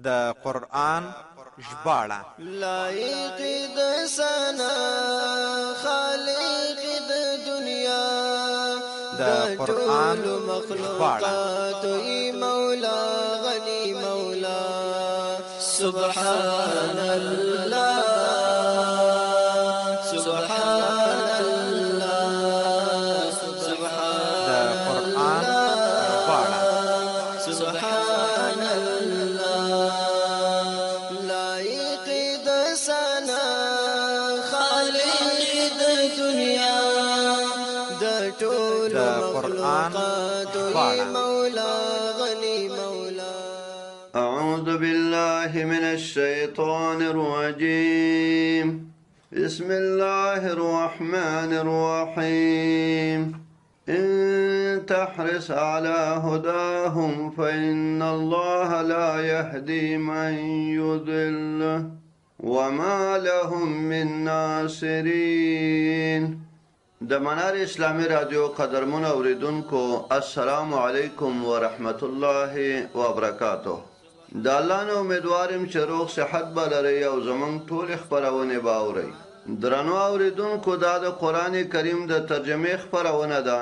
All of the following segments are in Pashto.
د قرآن ژباړه لایق د ثنا خالق د دنیا د قرآن مخلوقات ای مولا غنی مولا سبحان الله سبحان الله سبحان د قرآن ژباړه سبحان الله لایق د ثنا خالق د دنیا د ټول مخلوقات ای مولا غنی مولا أعوذ بالله من الشيطان الرجيم بسم الله الرحمن الرحيم إن تحرص على هداهم فإن الله لا يهدي من يضل وما لهم من ناصرين. د منار اسلامی رادیو قدرمن اوریدونکو السلام علیکم ورحمت الله وبرکاته. د الله نو امیدوارم چې روغ صحت به لرئ او زمونږ ټولې خپرونې به اورئ. درنو اوریدونکو دا د قرآن کریم د ترجمې خپرونه ده.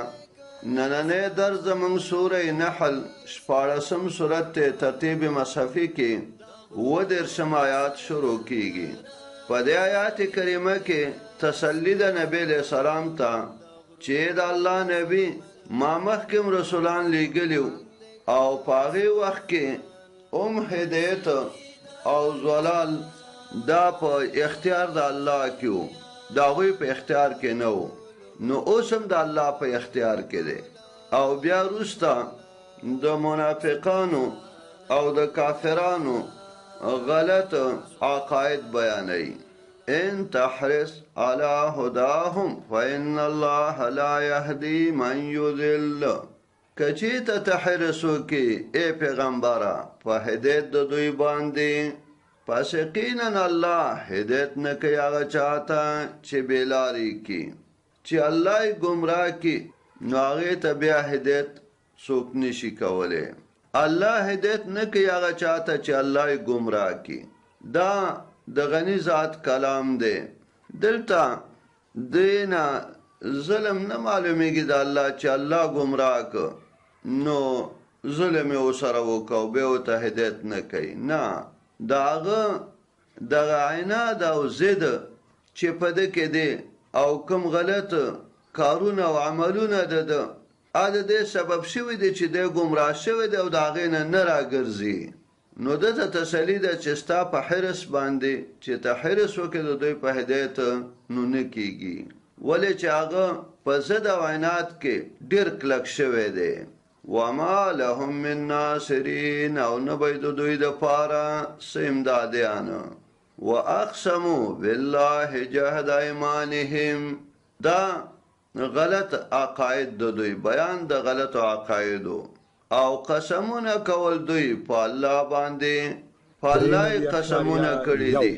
نننی درس زمونږ سوره نحل 14 سورت ترتیب مصحفي کې 10 آیات شروع کیږي. په دې آیات کریمه کې تسلی د نبی علیہ السلام ته چې د الله نبی ما مخکم رسولان لیږلیو او په هغې وخت کې هدایت او ضلال دا په اختیار د الله کې و، د هغوی په اختیار کې نه و. نو اوس هم د الله په اختیار کې دی. او بیا وروسته د منافقانو او د کافرانو غلط عقاید بیانوي. ان تحرص على هداهم فإن الله لا يهدي من يضل. کچی ته تحرسو کې اے پیغمبره په هدایت د دوی باندې، پس یقینا الله هدایت نه کوي هغه چاته چې بېلارې کي. چې الله یې ګمراه کي نو هغې ته بیا هدایت څوک نشي کولی. الله هدایت نه کوي هغه چاته چې الله یې ګمراه کي. دا د غني ذات کلام دی. دلته دینا ظلم نه معلومیږي د الله چې الله ګمراه که نو ظلم یې ورسره وکړو بیا ورته هدایت نه کوي. نه، د هغه دغه عناد او ضد چې په ده کې دی او کوم غلط کارونه او عملونه د ده دې سبب شوي دی چې دی ګمراه شوی دی او د هغې نه راګرځي. نو ده ته تسلي ده چې ستا په حرص باندې چې ته حرص وکړې د دوی په هدایت نو نه کېږي، ولې چې هغه په ضد او عناد کې ډېر کلک شوی دی. وما لهم من ناصرین، او نه به د دوی دپاره څه امدادیان. واقسموا بالله جهد ایمانهم، دا غلط عقاید د دوی، بیان د غلط عقایدو او قسمونه کول دوی په الله باندې، په الله قسمونه کړي دي.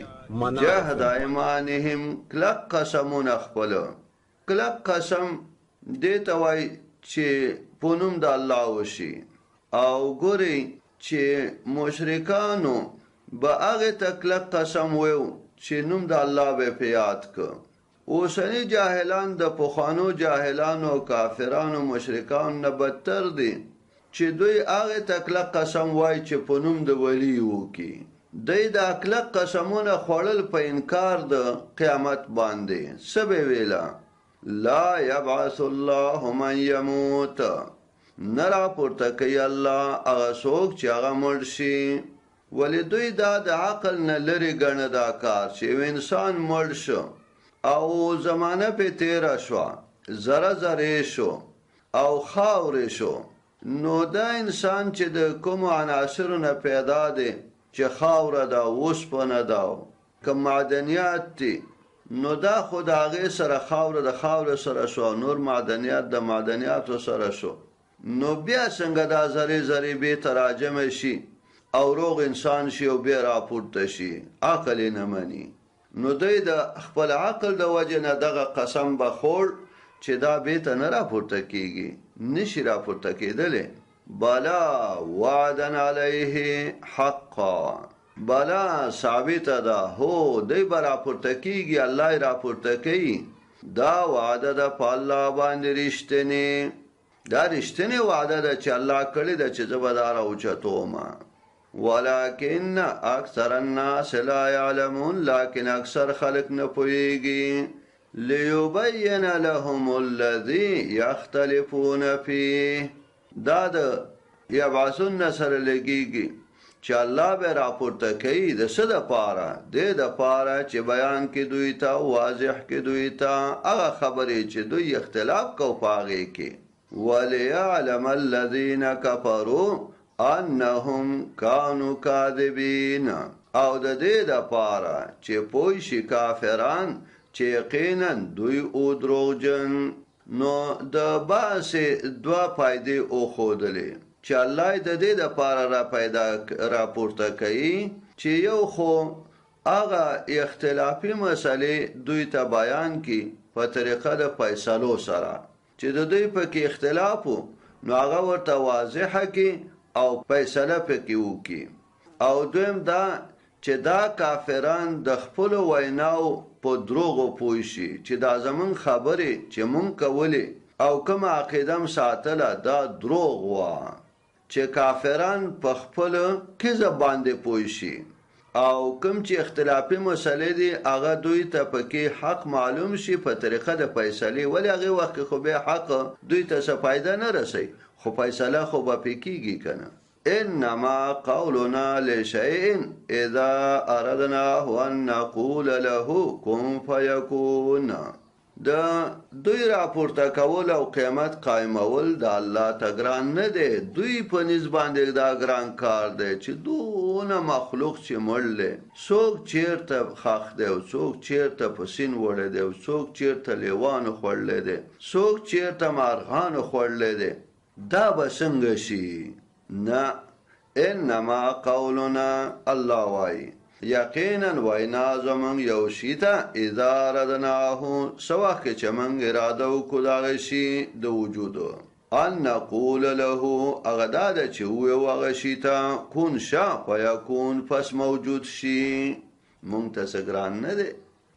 جهد ایمانهم، کلک قسمونه خپل. کلک قسم دې ته وایي چې په نوم د الله وشي. او ګورئ چې مشرکانو به هغې ته کلک قسم ویو چې نوم د الله به په یاد که. اوسني جاهلان د پخوانو جاهلانو او کافرانو مشرکانو نه بدتر دي چې دوی هغې ته کلک قسم وایي چې په نوم د ولی وکړي. دوی دا کلک قسمونه خوړل په انکار د قیامت باندې. څه به ویله؟ لا یبعث الله من یموت، نه راپورته کوي الله هغه څوک چې هغه مړ شي. ولې دوی دا د عقل نه لرې ګڼه دا کار چې یو انسان مړ شو او زمانه پې تېره شوه، ذره ذرې شو او خاورې شو. نو دا انسان چې د کومو عناصرو نه پیدا دی چې خاوره ده، اوسپنه ده، کوم معدنیات دي، نو دا خو د هغې سره خاوره د خاورې سره شو او نور معدنیات د معدنیاتو سره شو. نو بیا څنګه دا ذرې ذرې بېرته راجمع شي او روغ انسان شي او بیا راپورته شي؟ عقل یې نه مني. نو دوی د خپل عقل د وجې نه دغه قسم به خوړ چې دا بیرته نه راپورته کیږي، نشي راپورته کېدلی. بلا وعدن علیه حقا بلا ثابت ده هو دی برا پورتکیږي الله را پورتکی دا وعده ده په الله باندې رښتینی دا رښتینی وعده ده چې الله کړی ده چې زبردار او چتوما ولكن اکثر الناس لا يعلمون لكن اکثر خلق نه پوهیږي ليبين لهم الذي يختلفون فيه دا د یبعثون سره لګیږي چې الله به راپورته کوي د څه دپاره د پاره چې بیان کې دوی ته واضح کې دوی ته هغه خبرې چې دوی اختلاف کو پاغې کې وليعلم الذين كفروا انهم كانوا كاذبين او د دې دپاره چې پوه شي کافران چې یقینا دوی او دروغجن نو د باسه دوا فائدې او خودلې چې الله د دې لپاره را پورته کوي چې یو خو هغه اختلافي مسلې دوی ته بیان کی په طریقه د فیصلو سره چې د دوی په کې اختلاف نو هغه ورته واضحه کی او فیصله پکې وکي او دویم دا چې دا کافران د خپل ویناو په دروغو پوه شي چې دا زمون خبرې چې مونږ کولې او کوم عقیدم ساتله دا دروغ و چې کافران په خپل کذب باندې پوه شي او کوم چې اختلافي مسلې دي هغه دوی ته پکې حق معلوم شي په طریقه د فیصلې ولې هغه وخت خو به حق دوی ته څه فائدہ نه رسي خو فیصله خو به پکېږي کنه انما قولنا لشيء اذا اردنا ان نقول له كن فيكون دا دوی راپورته کول او قیامت قائمول د الله تګران نه دی دوی په نسبت دا ګران کار دی چې دونه مخلوق چې مړل څوک چیرته خاخ دی او څوک چیرته پسین وړل دی او څوک چیرته لیوان خورل دی څوک چیرته مارغان خورل دی دا به څنګه شي نه انما قولنا الله وای یقینا وینا زمون یو شیتا اذا ردناه سواخ چې من اراده وکړو دا شی د وجود ان نقول له اغداد چې و هغه شیتا کون شا فیکون پس موجود شي منتسگران نه دی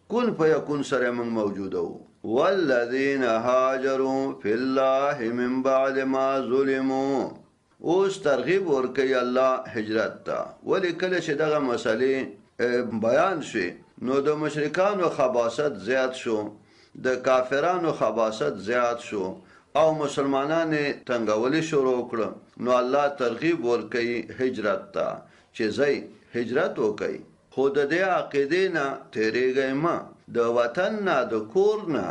کون فیکون سره من موجودو والذین هاجروا فی الله من بعد ما ظلموا اوس ترغیب ورکي الله هجرت ته ولی کله چې دغه مسلې بیان شي نو د مشرکانو خباثت زیات شو د کافرانو خباثت زیات شو او مسلمانانو تنگولي شروع کړ نو الله ترغیب ورکي هجرت ته چې زئی هجرت وکي خود د عقیدې نه تیریږي ما د وطن نه د کور نه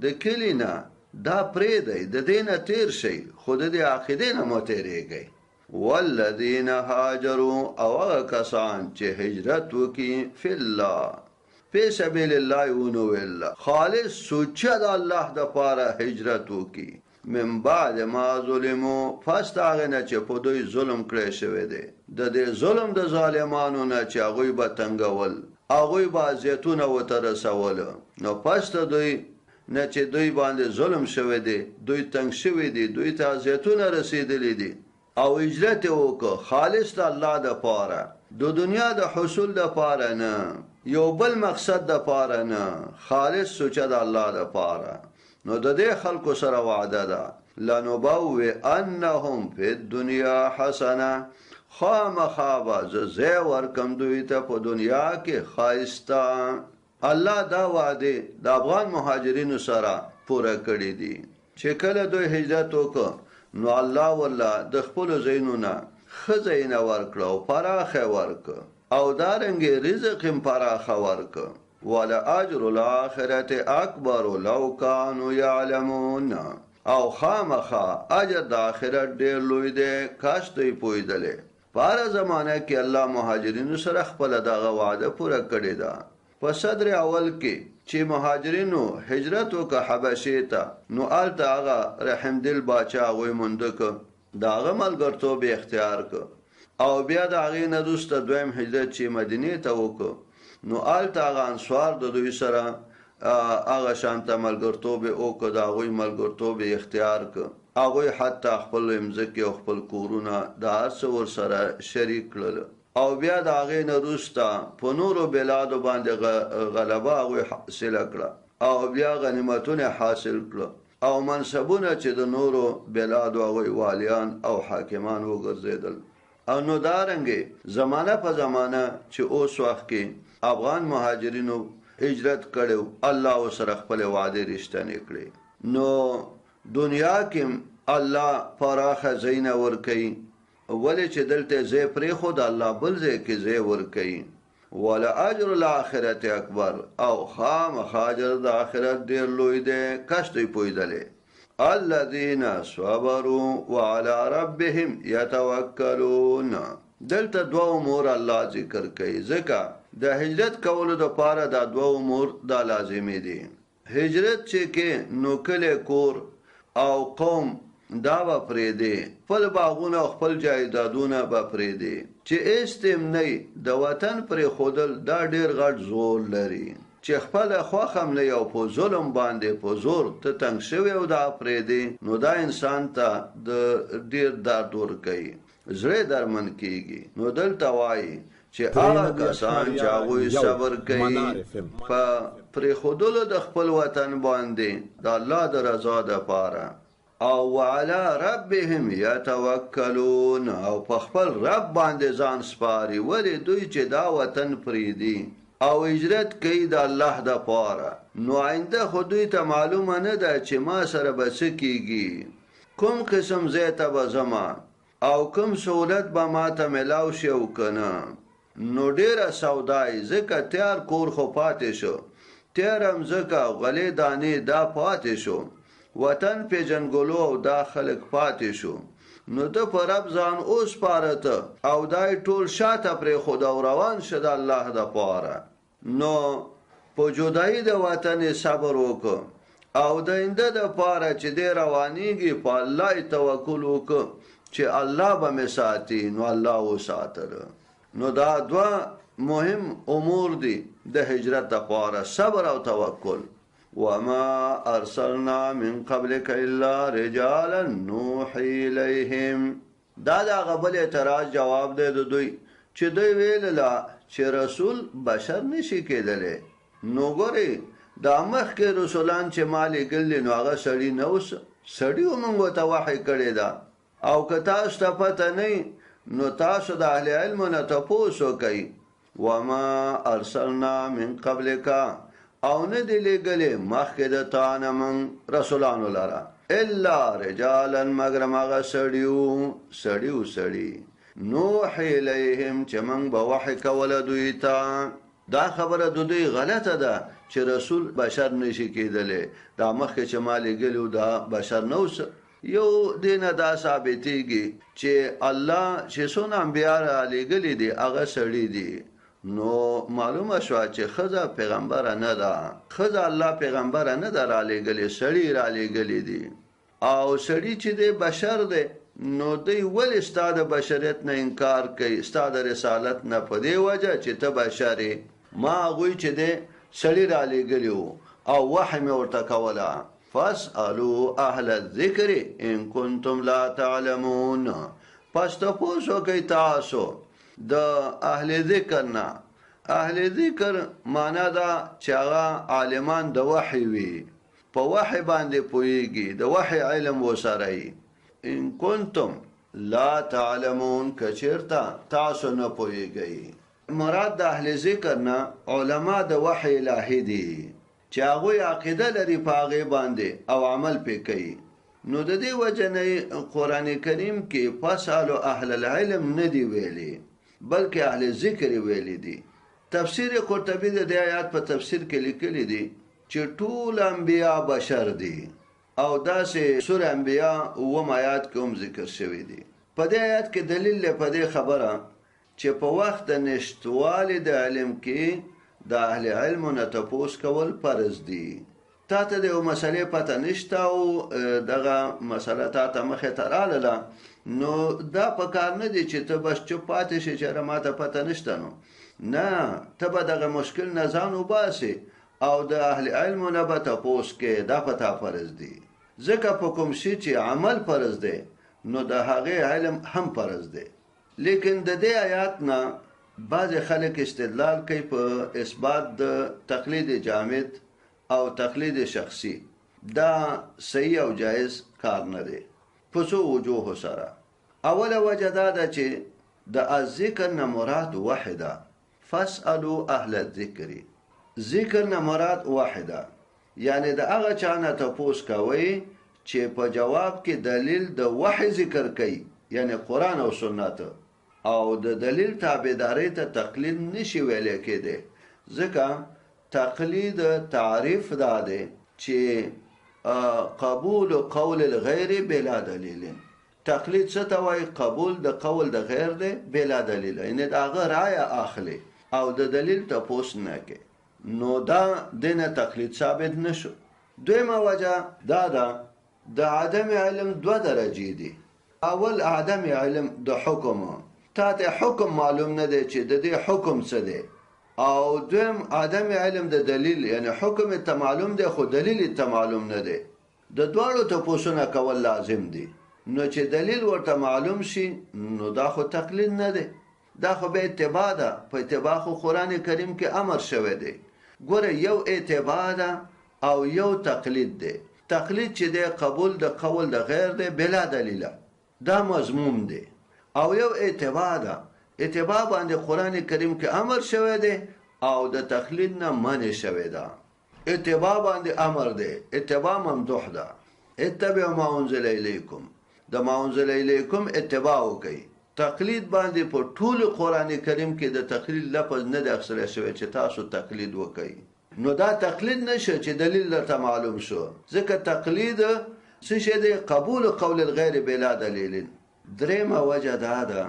د کلی نه دا پرې دی د دینه تیر شي خود د عقیدې نه مو تیریږي والذین هاجروا او هغه کسان چې هجرت وکي فی الله فی سبیل الله ونو الله خالص سوچ د الله د پاره هجرت وکي من بعد ما ظلمو فاستغنه چې په دوی ظلم کړی شوی دی د دې ظلم د ظالمانو نه چې هغه به تنگول هغه به زیتونه وترسول نو پس دوی نه چې دوی باندې ظلم شوی دی دوی تنگ شوی دی دوی ته زیتونه رسیدلی دي او هجرت وکړه خالص د الله د پاره د دنیا د حصول د پاره نه یو بل مقصد د پاره نه خالص سوچ د الله د پاره نو د دې خلکو سره وعده ده لنبوئ انهم فی الدنیا حسنه خامخابه زه ورکم دوی ته په دنیا کې خایسته الله دا وعده د افغان مهاجرینو سره پوره کړی دي چې کله دوی هجرت وکړه نو الله والله د خپل زینونه خزینه ورکړه او پراخه ورکړه او دارنګ رزق هم پراخه ورکړه ولا اجر الاخرته اکبر لو كانوا يعلمون او خامخا اجر د اخرت ډیر لوی دی کاش دوی پوهیدلې په زمانه کې الله مهاجرینو سره خپل دغه وعده پوره کړی ده په صدر اول کې چې مهاجرینو هجرت وکړه حبشه ته نو آلته هغه رحم دل باچا غوي مندک داغه ملګرتوب اختیار ک او بیا د هغه نه دوسته دویم هجرت چې مدینه ته وکړه نو آلته هغه انصار د دوی سره هغه شانته ملګرتوب وکړه، د هغوی ملګرتوب اختیار کړ. هغوی حتی خپل مځکې او خپل کورونه د هر څه ورسره شریک کړل او بیا د هغې نه وروسته په نورو بلادو باندې غلبه هغوی حاصله کړه او بیا غنیمتونه حاصل کړه او منصبونه چې د نورو بلادو هغوی والیان او حاکمان وګرځېدل. او نو دارنګې زمانه په زمانه چې اوس وخت کې افغان مهاجرینو هجرت کړو، الله سره خپل وعده رښتینې کړې. نو دنیا کې الله پراخه زینه ورکوي، ولې چې دلته ځای پرېښود الله بل ځای کې ځای ورکوي. ولا اجر الاخرت اکبر، او خامخا اجر د آخرت ډېر لوی دی. کاش دوی پوهېدلې. الذين صبروا وعلى ربهم يتوکلون. دلته دوه امور الله ذکر کوي، ځکه د هجرت کولو دپاره دا دوه امور دا لازمي دي. هجرت چې کې نو کلی کور او قوم دا به پرېږدي، خپل باغونه او خپل جایدادونه به پرېږدي. چې ایستم نه د وطن پرېښودل دا ډېر غټ زور لري، چې خپله خوښ هم نه او په ظلم باندې په زور ته تنګ شوی او دا پرېږدي، نو دا انسان ته د ډېر درد ورکوي، زړه درمن کېږي. نو دلته وایي چې هغه کسان چې هغوی صبر کوي په پرېښودلو د خپل وطن باندې د الله د رضا دپاره، او وعلى ربهم يتوکلون، او په خپل رب باندې ځان سپاري. ولې دوی چې دا وطن پرېږدي او هجرت کوي د الله دپاره، نو آینده خو دوی ته معلومه نه ده چې ما سره به څه کېږي، کوم قسم ځای ته به ځمه او کوم سهولت به ما ته میلاو شي او که نه. نو ډېره سودایي، ځکه تیار کور خو پاتې شو، تیاره مځکه او غلې دانې دا پاتې شو، وطن پیژنګلو او دا خلک پاتې شو. نو د په رب ځان اوس پارته او دای ټول شاته پرېښود او روان شه د الله دپاره. نو په جدایي د وطن صبر وکړه او د آینده دپاره چې دی روانېږي په الله توکل وکړه چې الله به مې ساتي. نو الله وساتله. نو دا دوه مهم امور دي د هجرت دپاره، صبر او توکل. وما ارسلنا من قبلك الا رجالا نوحي اليهم. دا د هغه بل اعتراض جواب دی د دوی چې دوی ویلله چې رسول بشر نشي کېدلی. نو ګورې دا مخکې رسولان چې ما لېږلي نو هغه سړي نه اوس سړي موږ ورته وحی کړې ده. او که تاسو ته پته نه نو تاسو د اهل علمو نه تپوس وکئ. وما ارسلنا من قبلک، او نه دی لېږلې مخکې د تا نه موږ رسولانو لره الا رجالا، مګر هغه سړي نوحي الیهم چې موږ به وحی کوله دوی ته. دا خبره د دوی غلطه ده چې رسول بشر نشي کېدلی. دا مخکې چې ما لېږلي دا بشر نه اوس یو دینه دا ثابتېږي چې الله چې څونه انبیا رالېږلي دي هغه سړي دي. نو معلومه شوه چې ښځه پیغمبره نه ده، ښځه الله پیغمبره نه ده رالېږلې، سړي رالېږلي دي. او سړي چې دی بشر دی، نو دی ولې ستا د بشریت نه انکار کوي، ستا د رسالت نه؟ په دې وجه چې ته بشر یې. ما هغوی چې دی سړي رالېږلي وو او وحی مې ورته کوله. فاسألوا اهل الذکر ان کنتم لا تعلمون. پس تپوس وکئ تاسو د اهل ذکر نه. اهل ذکر معنا دا چې هغه عالمان د وحی وي، په وحی باندې پوهیږي، د وحی علم وسره وي. ان کنتم لا تعلمون، کچیرته تاسو نه پوهیږئ. مراد د اهل ذکر نه علما د وحی الهی دي چې هغوی عقیده لري په هغې باندې او عمل پې کوي. نو د دې وجه نه قرآن کریم کې فاسألوا اهل العلم نه دی ویلي، بلکې اهل ذکر ویلي دي. تفسیر قرطبي د دې آیات په تفسیر کې لیکلی دي چې ټول انبیا بشر دي، او داسې سوره انبیا 9 آیات کې هم ذکر شوی دي. په دې آیات کې دلیل دی په دې خبره چې په وخت د نشتوالي د علم کې د اهل علم نه تپوس کول فرض دي. تا ته د یو مسلې پته نشته او دغه مسله تا ته مخې ته راغله، نو دا په کار نه دی چې ته بس چوپ پاتې شې چې ما ته پته نشته. نو نه، ته به دغه مشکل نه ځان وباسې او د اهل علم نه به تپوس کې دا پتا فرض دي ځکه په کوم شي چې عمل فرض دی نو د هغه علم هم فرض دی لیکن د دې آیات نه بعض خلک استدلال کوي په اثبات د تقلید جامد او تقلید شخصي دا صحیح او جایز کار نه دی په څو وجوه سره اوله وجه دا ده چې د ذکر نه مراد واحده فاسالو اهل الذکر ذکر نه مراد واحده یعنی د هغه چا نه تپوس کوي چې په جواب کې دلیل د وحی ذکر کوي یعنی قرآن او سنت او د دلیل تابعداري ته تقلید نشي ویل کېده ځکه تقلید تعریف داده چې قبول قول الغیر بلا دلیل تقلید څه ته وایي قبول د قول د غیر دی بلا دلیل یعنی د هغه رایه اخلي او د دلیل تپوس نه کوي نو دا دینه تقلید ثابت نشو دویمه وجه دا ده د عدم علم دو درجې دي اول عدم علم د حکم ته حکم معلوم نه دی چې د دې حکم څه دی او دویم عدم علم د دلیل یعنی حکم ته معلوم دی خو دلیل ته معلوم نه دی د دواړو تپوسونه کول لازم دي نو چې دلیل ورته معلوم شي نو دا خو تقلید نه دی دا خو به اتباع ده په اتباع خو قرآن کریم کې امر شوی دی ګوره یو اتباع ده او یو تقلید دی تقلید چې دی قبول د قول د غیر دی بلا دلیله دا مضموم دی او یو اتباع ده اتباع باندې قرآن کریم کې امر شوی دی او د تقلید نه منع شوی ده اتباع باندې امر دی اتباع ممدوح ده اتبع ما انزل الیکم د ما انزل الیکم اتباع وکړئ تقلید باندې په ټول قرآن کریم کې د تقلید لفظ نه د اکثر شوی چې تاسو تقلید وکړئ نو دا تقلید نشه چې دلیل درته معلوم شو ځکه تقلید څه شی دی قبول قول الغیر بلا دلیل درېمه وجه دا ده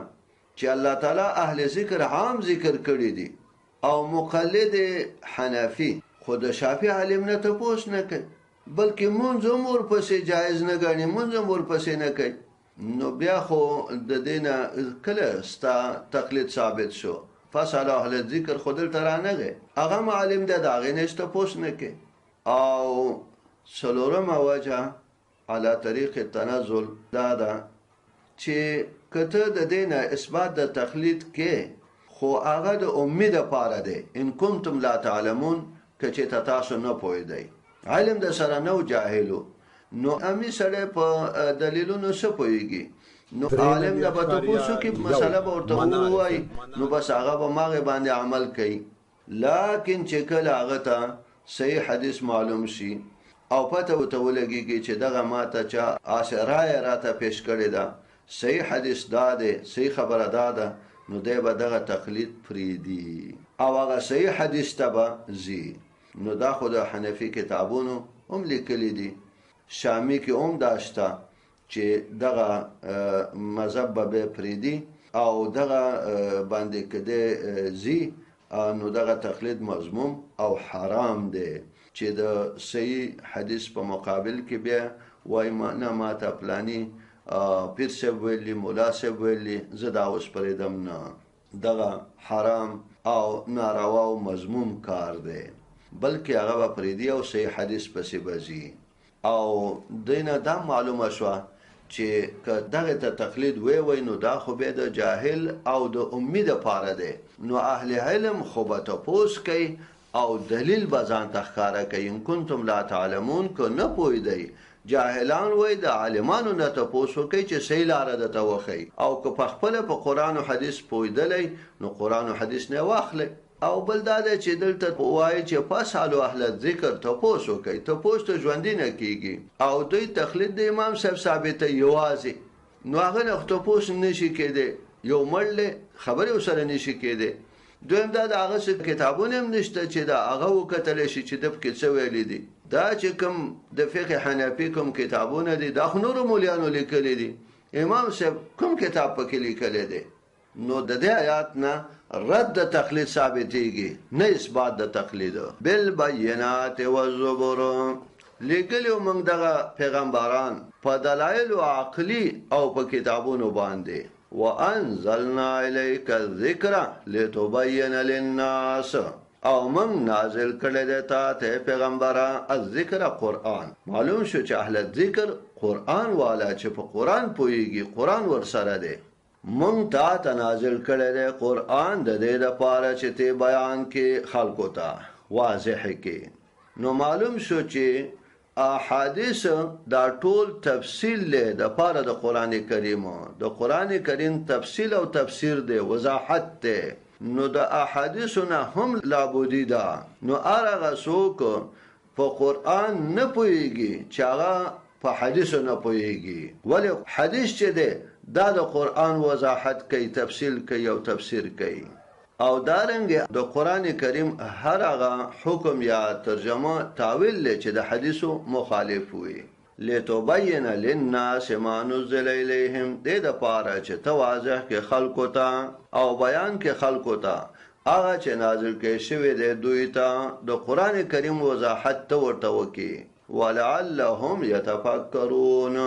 چې الله تعالی اهل ذکر عام ذکر کړی دي او مقلد حنفی خود شافعی عالم نه تپوس نه کوي بلکې مونږ امور پسې جایز نه ګڼي مونږ امور پسې نه کوي نو بیا خو د دینه کله ستا تقلید ثابت شو فصل اهل ذکر خودل ترانغه هغه معلم ده داغه نشته پوس نه کې او سلورم وجه علی طریق التنزل دا ده چې کته د دینه اثبات د تقلید کې خو هغه د امید لپاره ده ان کنتم لا تعلمون کچې تاسو نه پوهیدئ علم د سره نو جاهلو نو امی سره په دلیلونو څه پوهیږي نو عالم د بتپوسو کې مسله به ورته وایي نو بس هغه به ماغه باندې عمل کوي لیکن چې کله هغه ته صحیح حدیث معلوم شي او پته وته ولګي چې دغه ماته چا اشرای راته پیش کړی دا صحیح حدیث داده صحیح خبره داده نو دی به دغه تقلید فریدي او هغه صحیح حدیث ته زی نو دا خو د حنفي کتابونو هم لیکلي دي شامی کې هم داشته چې دغه مذهب به فریدي او دغه باندې کده زی نو دغه تقلید مذموم او حرام دی چې د صحیح حدیث په مقابل کې بیا وای ما ته پلانی پیر صاحب ویلی مولا صاحب ویلی زدا اوس پرېدم نه دغه حرام او ناروا او مذموم کار دی بلکې هغه پرېدي او صحیح حدیث پسې بزي او دینه دا معلومه شو چې دغه ته تقلید وی نو دا خو به د جاهل او د امید لپاره دی نو اهل علم خو به تپوس کوي او دلیل بزان تخکاره کوي ان کنتم لا تعلمون کو نه پوهیدئ جاهلان وای د عالمانو نه تپوس کوي چې صحیح لار ده توخی او که په خپل په قران او حدیث پوهیدلی نو قران او حدیث نه واخلي او بل دا چې دلته وای چې فاسالو اهل ذکر تپوس کوي تپوس ته ژوند نه کیږي او دوی تقلید د امام صاحب ثابت یوازي نو هغه نه تپوس نشي کېده یو مړل خبره وسره نشي کېده دویم دا هغه کتابونه هم نشته چې دا هغه وکتل شي چې د کې څه ویل دي دا چې کوم د فقه حنفي کوم کتابونه دي دا نور مولیانو لیکل دي امام صاحب کوم کتاب پکې لیکل دي نو د دې آیات نه رد تقلید ثابتېږي نه اثبات د تقلید بالبينات والزبر لیکلو موږ دغه پیغمبران په دلایل عقلی او په کتابونو باندې وانزلنا اليك الذكر لتبين للناس او موږ نازل کړی دی تا ته پیغمبره الذکر قرآن. معلوم شو چې اهل ذکر قرآن والا چې په قرآن پوهیږي، قرآن ورسره دی. موږ تا ته نازل کړی دی قرآن د دې دپاره چې ته بیان کې خلکو ته واضح کې. نو معلوم شو چې احادیث دا ټول تفصیل له د پاره د قران کریم، د قران کریم تفصیل او تفسیر دی، وضاحت دی. نو د احادیثونه هم لابودی ده. نو هغه څوک په قران نه پوهیږي چې هغه په حدیث نه پوهیږي، ولی حدیث چې دی دا د قران وضاحت کوي، تفصیل کوي او تفسیر کوي. او دارنګ د قران کریم هر هغه حکم یا ترجمه تاویل له چې د حدیثو مخالف وي. لتبین للناس ما نزل الیهم، دې د پاره چې تواضح کې خلقو ته او بیان کې خلقو ته هغه چې نازل کې شوی دی دوی ته د قران کریم وضاحت ته ورته وکي. ولعلهم يتفکرون،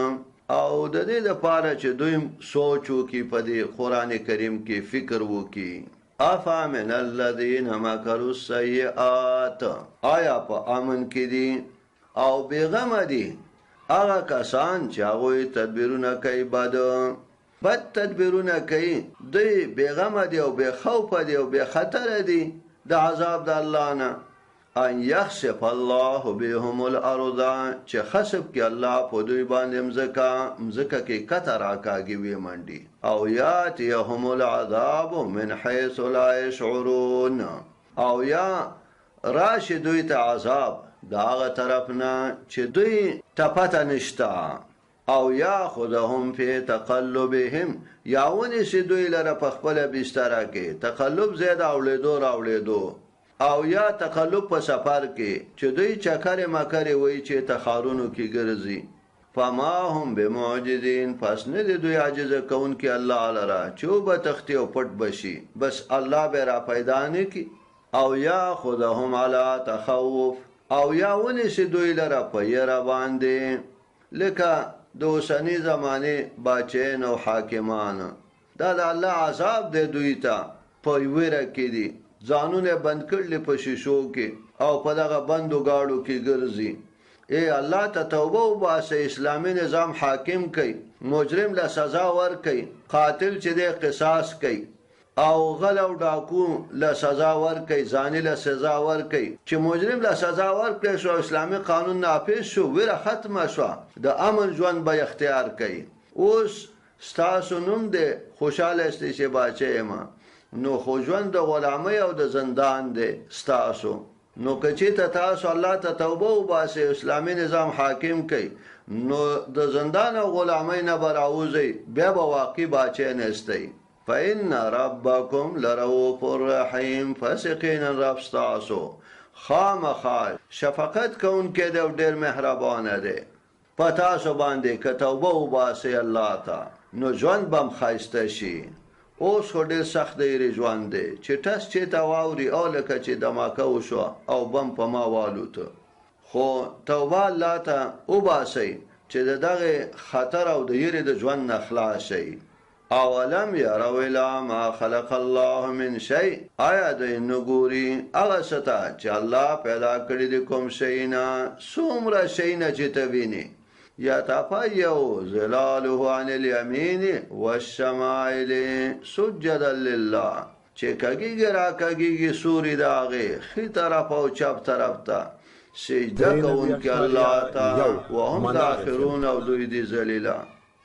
او د دې د پاره چې دوی سوچ وکي په دې قران کریم کې فکر وکي. افامن الذين مكروا السيئات، آیا په امن کې دي او بیغم دي هغه کسان چې هغه تدبیرونه کوي، بد تدبیرونه کوي، دوی بیغم دي او بے خوف دي او بے خطر دي د عذاب د الله نه. ان يخسف الله بهم الارض، چې خسف کې الله په دوی باندې مزکه کې کتر راکاږي وي منډي. او یاتهم العذاب من حيث لا يشعرون، او یا راشي دوی ته عذاب داغه طرف نه چې دوی ته پته نشته. او یا خودهم فی تقلبهم، یاونی سي دوی لره په خپل بستر کې تقلب زیاده اولیدو راولیدو. او یا تقلب په سفر کې چې دوی چکر مکر وي چې تخارونو کې ګرځي. فما هم بمعجزین، پس نه دي دوی عاجز کون کې الله لرا چوب تختی او پټ بشي، بس الله به را پیدا نه کی. او یا خودهم علی تخوف، او یا ونی سي دوی لرا په یرا باندې لکه د اوسنی زمانه باچین او حاکمان. دا د الله عذاب دی دوی ته په ویره کې دي، ځانونه بند کړل په شیشو کې او په دغه بندو گاړو کې ګرځي. اے الله ته توبه وباسه، اسلامي نظام حاکم کړي، مجرم له سزا ور کړي، قاتل چې د قصاص کړي، او غل او ډاکو له سزا ور کړي، زانی له سزا ور کړي. چې مجرم له سزا ور کړي شو، اسلامي قانون نافذ شو، ویره ختمه شو، د امن ژوند به اختیار کړي. اوس ستاسو نوم دی خوشاله استئ چې باچې ما، نو خو ژوند د غلامۍ او د زندان دی ستاسو. نو کچې ته تاسو الله ته توبه وباسئ، اسلامي نظام حاکم کړي، نو د زندان او غلامۍ نه به راوځئ، بیا به واقعي باچې نستئ. فإن ربکم لرؤوف رحیم، فسقینا رب ستاسو خامخا شفقت کوونکی دی او ډېر مهربانه دی په تاسو باندې. که توبه وباسئ الله ته نو ژوند به هم ښایسته شي. اوس خو ډېر سخت دی ژوند دی چې ټس چې ته واوري او لکه چې دماکه وشوه او بم په ما والوته. خو توبه الله ته وباسئ چې د دغه خطر او د یېرې د ژوند نه خلاص شئ. اولم یروا الی ما خلق الله من شیء، آیا دوی نه ګوري هغه څه ته چې الله پیدا کړي دي کوم شی نه، څومره شی نه چې ته وینې. یتفیأ ظلاله عن الیمین والشمائل سجدا لله، چې کږیږي را کږیږي سوري د هغې ښي طرف او چپ طرف ته سجده کوونکي الله ته، وهم داخرون، او دوی دي ذلیله.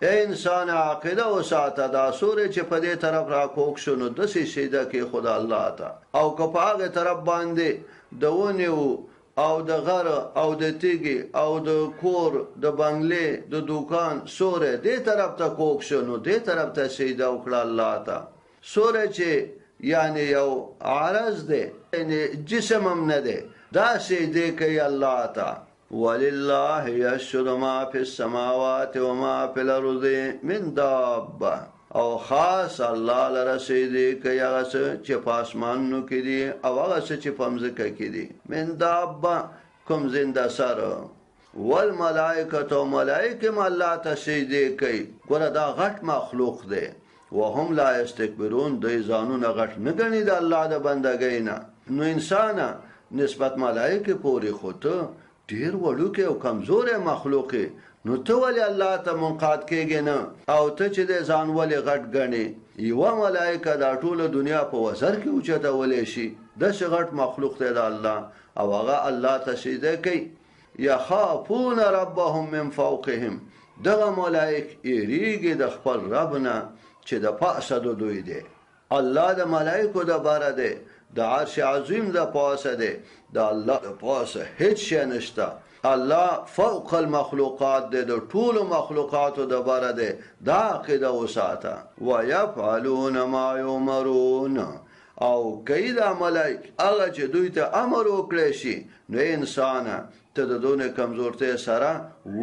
اے انسان عقیده وساته، دا سوري چې په دې طرف را کوک شو نو داسې سجده کې خدا الله ته، او که په هغې طرف باندې د ونې او د غر او د تیږې او د کور د بنگلې د دوکان سوره دې طرف ته کوک شو نو دې طرف ته سجده وکړه الله ته. سوره چې یعنی یو عرض دی، یعنی جسم هم نه دی، دا سجده کوي الله ته. ولله یسجد ما فی السماوات و ما فی الارض من دابه، او خاص الله لره سجدې کوي هغه څه چې په اسمانونو کې دي او هغه څه چې په مځکه کې دي. من دابه کوم زنده سر، والملائکه، او ملائکه هم الله ته سجدې کوي. ګوره دا غټ مخلوق دی. وهم لا یستکبرون، دوی ځانونه غټ نه ګڼي د الله د بندګۍ نه، نو انسان نسبت ملائکه پورې خو ته ډیر وړوکی او کمزوری مخلوق نو ته ولې الله ته منقاد کېږې نه او ته چې د ځان ولې غټ ګڼې یوه ملایکه دا ټوله دنیا په وزر کې اوچتولی شي داسې غټ مخلوق دی د الله او هغه الله ته سجده کوي یخافون ربهم من فوقهم دغه ملائک یریږي د خپل رب نه چې د پاسه د دوی دی الله د ملائکو د باره دی د عرش عظیم د پاسه دی د الله د پاسه هیڅ شی نشته الله فوق المخلوقات دی د ټولو مخلوقاتو د باره دی دا عقیده وساته ویفعلون ما یؤمرون او کوي دا ملائک هغه چې دوی ته امر وکړی شي نو انسان ته د دونه کمزورتۍ سره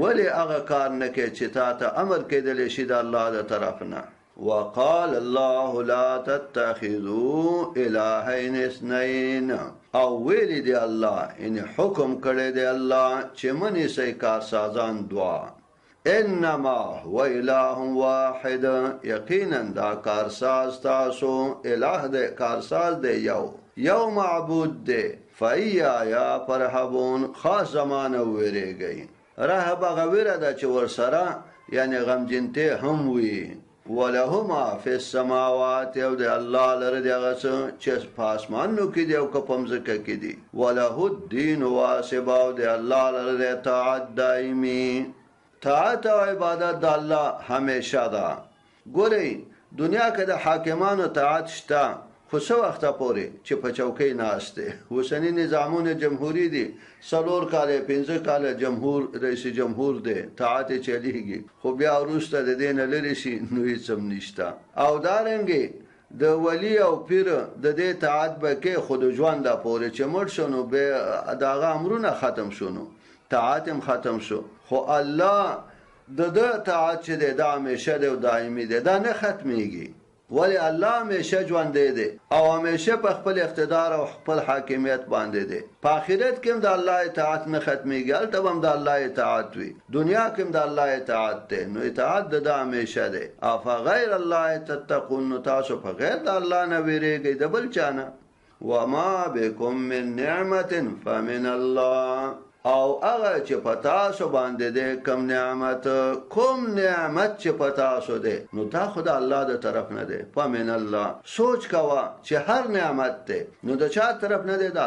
ولې هغه کار نه کوي چې تا ته امر کېدلی شي د الله د طرف نه وقال الله لا تتخذوا الهين اثنين او ویلی دی الله ان حکم کړی دی الله چې منی سي کارسازان دوا انما هو اله واحد یقینا دا کارساز تاسو اله دی کارساز دی یو معبود دی فیا فرحبون خاص زمانه ویریږي رهب غویره دا چې ورسره یعنی غمجنته هم وي وله ما فی السماوات او د الله لره دی هغه چې په اسمانو کې دی او که په مځکه کې دی وله الدین واسبا او د الله لره دی طاعت دایمي طاعت او عبادت د الله همیشه ده ګورئ دنیا کې د حاکمانو طاعت شته خو څه وخته پورې چې په چوکۍ ناست دی اوسني نظامونه جمهوري دي 4 کاله 5 کاله جمهور رئیس جمهور دی طاعت چلیږي خو بیا وروسته د دې نه لرې شي نو هېڅ هم نشته او دارنګې د ولی او پیر د دې طاعت به کې خو د ژونده پورې چې مړ شو نو بیا د هغه امرونه ختم شو نو طاعت هم ختم شو خو الله د طاعت چې دی دا همیشه دی او دایمي دی دا نه ختمیږي ولی الله همیشه ژوندی دی او همیشه په خپل اقتدار او خپل حاکمیت باندې دی په آخرت کې هم د الله اطاعت نه ختمیږي هلته هم د الله اطاعت وي دنیا کې هم د الله اطاعت دی نو اطاعت د همیشه دی افغیر الله تتقون نو تاسو په غیر د الله نه ویریږئ د بل چا نه وما بكم من نعمت فمن الله او هغه چې په تاسو باندې دی کوم نعمت چې په تاسو دی نو دا خو د الله د طرف نه دی فمن الله سوچ کوه چې هر نعمت دی نو د چا طرف نه دی د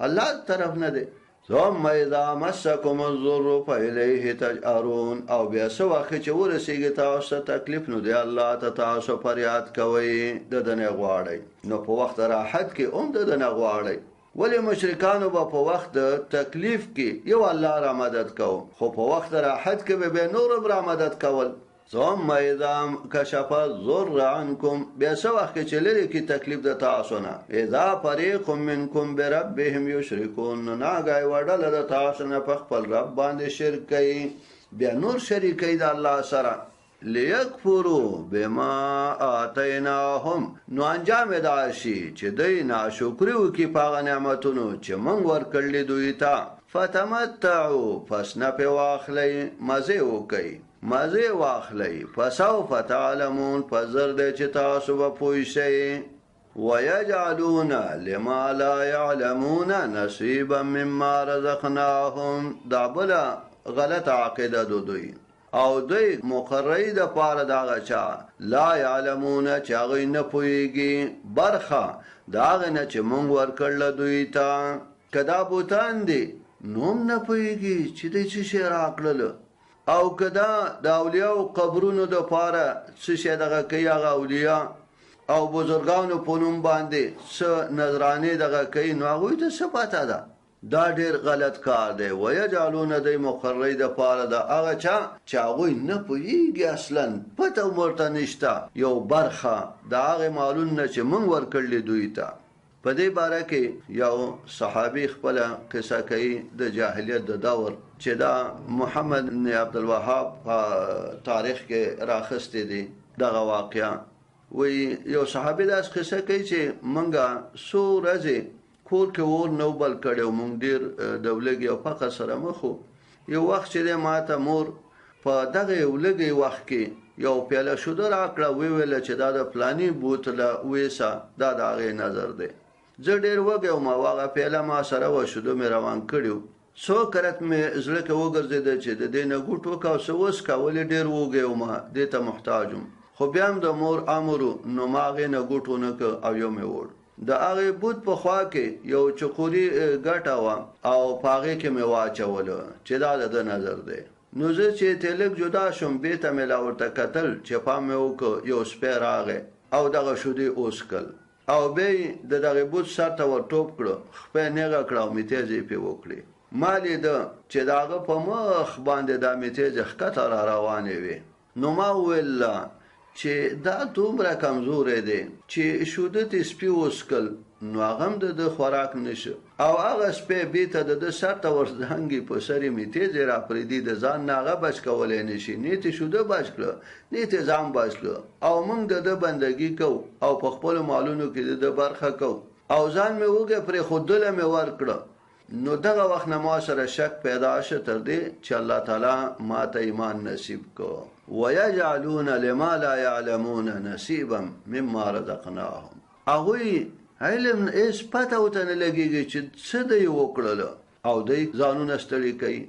الله طرف نه دی ثم اذا مسكم الضر فإليه تجأرون او بیا څه وخت چې ورسیږي تاسو تکلیف نو دی الله ته تاسو فریاد کوئ د دنه غواړئ نو په وخت راحت کې هم د دنه غواړئ ولی مشرکانو با په وخت تکلیف کې یو الله را مدد کو خو په وخت راحت کې به نور را مدد کول ثم اذا كشف الضر عنكم بیا څه وخت چې لري کې تکلیف د تاسو نه اذا فريق منكم بربهم يشركون ناګای وړل د تاسو نه په خپل رب باندې شرک کوي بیا نور شریکي د الله سره لیکفروا بما آتیناهم نو انجام دا شي چې دوی ناشکري وکړي په هغه نعمتونو چې موږ ورکړلي دوی ته فتمتعوا پس نه پې واخلئ مزې واخلئ فسوف تعلمون پس زر دی چې تاسو به پوه شئ ويجعلون لما لا يعلمون نصيبا مما رزقناهم دا بله غلط عقیده دوی او دوی مقرری د پاره داغه چا لا يعلمون چې هغه نه پويږي برخه داغه نه چې مونږ ورکړل دوی ته کدا بوتان دي نوم نه پويږي چې د څه شي راکړل او کدا د اولیاء قبرونو د پاره څه شي دغه کوي هغه اولیاء او بزرګانو په نوم باندې څه نظرانه دغه کوي نو هغه ته څه پاته ده دا ډیر غلط کار دی ويجعلون د مقرری د پاره د هغه چا چې هغه نه پوهیږي اصلا پته ورته نشته یو برخه د هغه مالونه چې مونږ ورکړل دوی ته په دې باره کې یو صحابي خپل قصه کوي د جاهلیت د دور چې دا محمد بن عبد الوهاب تاریخ کې راخسته دي دغه واقعا وی یو صحابي داس قصه کوي چې مونږه سورځي کور کې ور نو بل کړو مونږ ډیر دولګي او فقر سره مخو یو وخت چې ما ته مور په دغه ولګي وخت کې یو پیاله شوده راکړه ویل چې دا د پلاني بوتله وېسا دا دغه نظر دی زه ډېر وږی وم او هغه پیاله ما سره وه شیدو مې روان کړي څو کرت مې زړه کې وګرځېده چې د دې نه ګوټ وکه او څه وڅښه ولې ډېر وږی وم دې ته محتاج وم خو بیا هم د مور امر نو ما هغې نه ګوټ ونه کړ او یو مې وړ د هغې بوت په خوا کې یو چقوري ګټه وه او په هغې کې مې واچوله چې دا د ده نظر دی نو زه چې تلک جدا شوم بېرته مې لا ورته کتل چې پام مې وکړ یو سپی راغی او دغه شیدې وڅښل او بیا یې د دغې بوت سر ته ور ټوپ کړه خپه یې نیغه کړه او میتیزې یې پرې وکړې ما لیده چې د هغه په مخ باندې دا میتیزې ښکته را روانې وې نو ما وویل چې دا دومره کمزوری دی چې شوده ته سپي وڅښل نو هغه هم د خوراک نشه او هغه سپی بیرته د ده سر ته ورزنګي په سر یې میتیزې را پرېږدي د ځان نه هغه بچ کولی نشي نه یې شوده بچ کړه نه یې ځان بچ کړه او موږ د ده بندګي کوو او په خپلو مالونو کې د ده برخه کوو او ځان مې وږی پرېښودله مې ورکړه نو دغه وخت نه ما سره شک پیدا شه تر دې چې الله تعالی ما ته ایمان نصیب کو ويجعلون لما لا يعلمون نصيبا مما رزقناهم هغوی علم هېڅ پته ورته نه لګېږي چې څه دی وکړله او دوی ځانونه ستړي کوي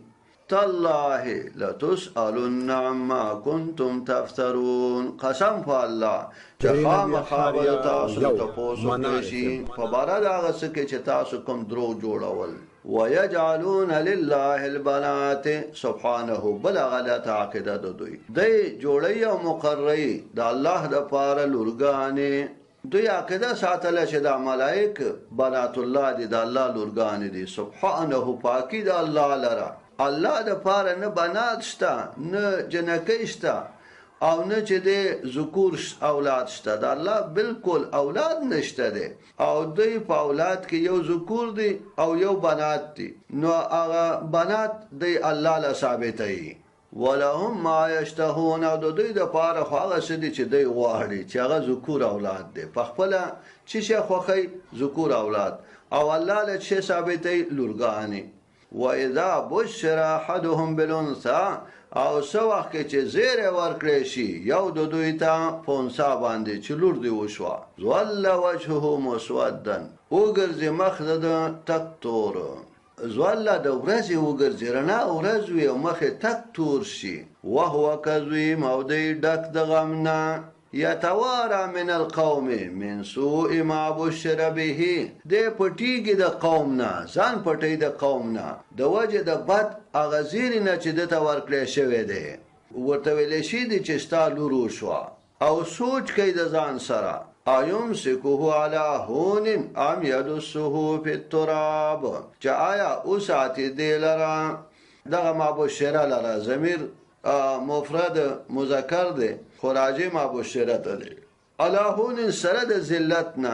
تالله لتسألن عما كنتم تفترون قسم په الله چې خامخا به تاسو تپوس وکړی شي په باره د هغه څه کې چې تاسو کوم دروغ جوړول ويجعلون لله البنات سبحانه بلا غلط عقیده د دوی جوړی او مقرری د الله د پاره لورګانې دوی عقیده ساتله چې د ملائک بنات الله دي د الله لورګانې دي سبحانه پاکی د الله لره الله د پاره نه بنات شته نه جنکۍ شته او نه چې د ذکور اولاد شته د الله بالکل اولاد نشته دی او دوی په اولاد کې یو ذکور دی او یو بنات دی نو هغه بنات دی الله له ثابتوي ولهم ما یشتهون او د دوی د پاره خو هغه څه دي چې دوی غواړي چې هغه ذکور اولاد دی په خپله چې شی خوښوي ذکور اولاد او الله له چې ثابتوي لورګانې وَإِذَا بُشِّرَ أَحَدُهُم بِالْأُنثَىٰ او څه وخت کې چې زیری ورکړی شي یو د دوی ته په انثی باندې چې لور دې وشوه ظل وجهه مسودا وګرځي مخ د تک تور ظل د ورځې وګرځي رڼا ورځ وي او مخ یې تک تور شي وهو کظیم او دی ډک د غم نه یتوارا من القوم من سوء ما بشر به دی پټیږي د قوم نه ځان پټی د قوم نه د وجه د بد هغه زیري نه چې دته ورکړی شوی دی ورته ویلی شي دي چې ستا لور وشوه او سوچ کوي د ځان سره ایمسکه علی هون ام یدسه فی التراب چې آیا وساتي دی لره دغه ما بشره لره ضمیر مفرد مذکر دی خو راجع ما بشره ته دی علی هون سره د ذلت نه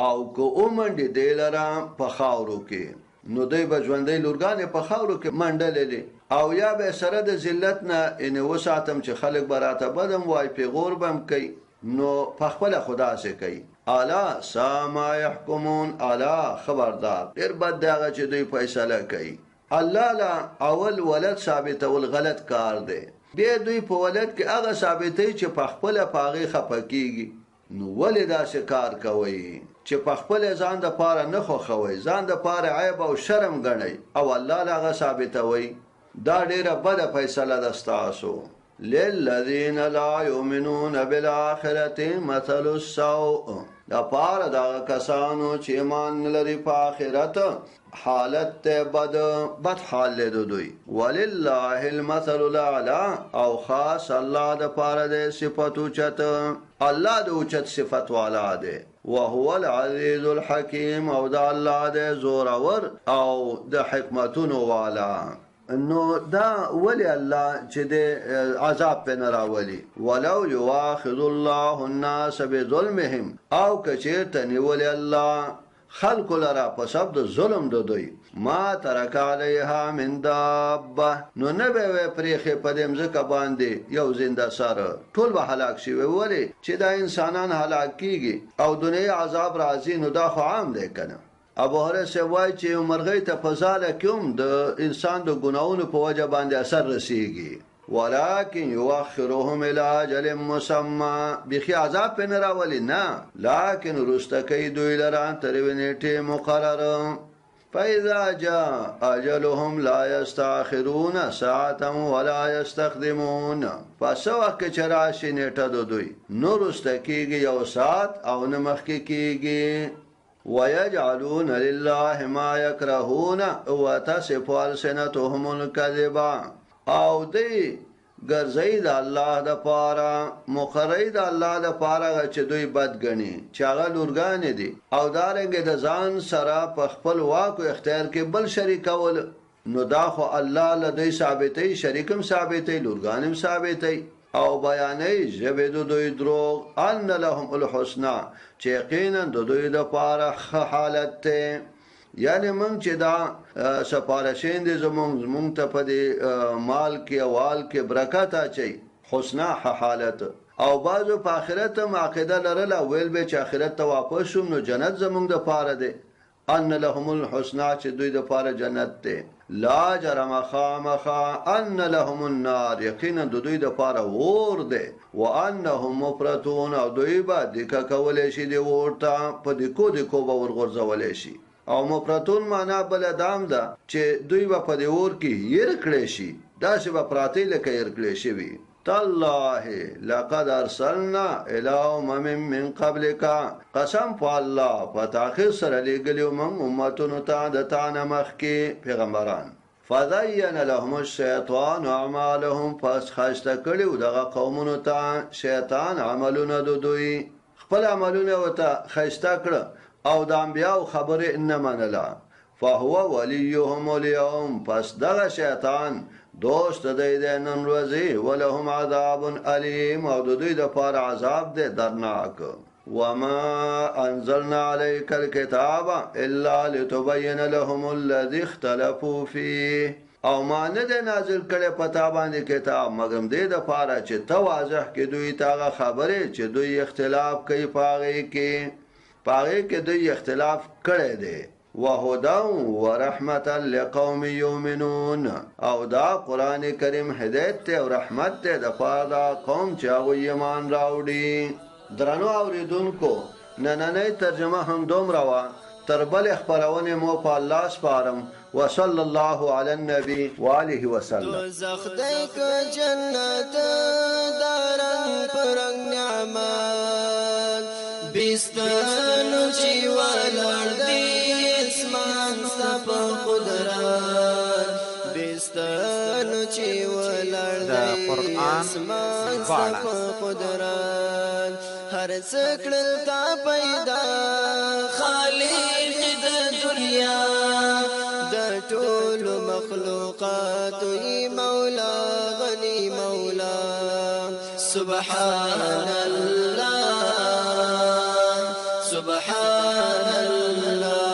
او که ومنډي دی لره په خاورو کې نو دوی به ژوندۍ لورګانې په خاورو کې منډلې او یا به سره د ذلت نه انې وساتم چې خلک به راته بدم وای پیغور به هم کوي نو په خپله خدا سې کوي الا سا ما یحکمون الا خبردار ډېر بد دی هغه چې دوی فیصله کوي الله لا اول ولد ثابتول غلط کار دی بیا دوی په ولد کې هغه ثابتوي چې په خپله په هغې خفه کېږي نو ولې داسې کار کوئ چې په خپل ځان د پاره نه خوښوي ځان د پاره عیب او شرم ګڼئ او الله هغه ثابتوي دا ډیره بده فیصله ده ستاسو للذین لا یؤمنون بالآخرة مثل السوء دا پاره دا کسانو چې ایمان لري په آخرت حالت بد حال له دوی ولله المثل الاعلى او خاص الله د پاره د صفاتو چت الله د اوچت صفات والا ده وهو العزيز الحكيم او د الله د زورور او د حکمتونو والا نو دا ولی الله چې د عذاب په نراولي ولو يواخذ الله الناس بظلمهم او کچېرته نیولي الله خلق لرا په سبب د ظلم د دوی ما ترک علیها من دابه نو نه به پرېښې په دې مځکه باندې یو زنده سر ټول به هلاک شوي ولې چې دا انسانان هلاک کیږي او دنیا عذاب راځي نو دا خو عام دی که نه ابو هريره وایي چې مرغۍ ته په ځاله کې هم د انسان د ګناهونو په وجه باندې اثر رسیږي ولكن يؤخرهم الى اجل مسمى بخي عذاب پن راولي نه لكن رستکی دوی لران ترونیټه مقرر فاذا جاء اجلهم لا يستاخرون ساعه ولا يستقدمون پس وخت چراشي نیټه دوی نو رستکیږي یو ساعت او نه مخکې کیږي ويجعلون لله ما يكرهون وتصف ألسنتهم الكذبا او دی ګرځي د الله د پاره مخری د الله د پاره چې دوی بد غني چې هغه لورګان دي او دارنګ د ځان سره په خپل واک او اختیار کې بل شریک ول نو دا خو الله لدی ثابتې شریکم ثابتې لورګانم ثابتې او بیانې جبه دوی دروغ ان لهم الحسنى چې یقینا دوی د پاره حالت ته یعنی مونږ چې دا سپارښین دي زمونږ ته په دې مال کې اوال کې برکت اچي حسنا حالت او بعضو په آخرت عقیده لرله ویل به چې آخرت ته واپس شوم نو جنت زمونږ د پاره دی ان لهم الحسنى چې دوی د پاره جنت ته لا جرم خامخا ان لهم النار یقینا دوی د پاره ور دی وانهم مفرطون او دوی به د کولې شي دی ورته په دې کو به ورغورځولې شي او مفرطون معنا بل دام ده چې دوی په دې ور کې ير کړې شي دا چې په پراتی لکه ير کړې شي وي تالله لقد ارسلنا الى امم من قبلك قسم بالله فتاخر سره لګلو من امتونو ته د تانه مخکي پیغمبران فزين لهم الشيطان اعمالهم پس خشته کړو دغه قومونو ته شیطان عملونه دوی خپل عملونه وته خشته کړ او د انبیاء خبره ان منلا فهو وليهم اليوم پس دغه شیطان دوست دی نن ورځي ولهم عذاب الیم او دوی د پاره عذاب دی درناک وما انزلنا عليك الكتاب الا لتبين لهم الذي اختلفوا فيه او ما نه دی نازل کړي پتا باندې کتاب مګم دی د پاره چې تواضح کې دوی تاغه خبره چې دوی اختلاف کوي پاغه کې دوی اختلاف کړي دي وهدى ورحمة لقوم يؤمنون او دا قرآن کریم هدایت ته او رحمت ته د پاره قوم چې هغه ایمان راوړي درنو اوریدونکو نننې ترجمه هم دومره وا تر بل خبرونه مو په الله سپارم وصلى الله على النبي وآله وسلم زخدیک جنت دارن پرنګ نعمت بستانو چې ولړ دی اسمان سپ قدرت بستانو چې ولړ دی اسمان سپ قدرت هر څکړل تا پیدا خالق د دنیا د ټول مخلوقات ای مولا غنی مولا سبحان الله سبحان الله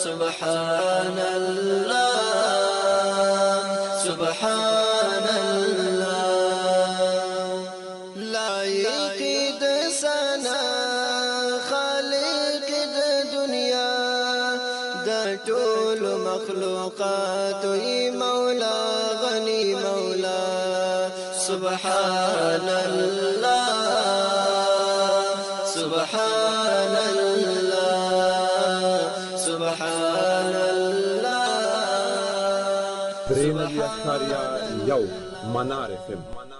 سبحان الله سبحان الله لایق د سنا خالق د دنیا د ټول مخلوقات ای مولا غنی مولا سبحان الله سبحان الله سبحان الله دریم اشاریه یو منار FM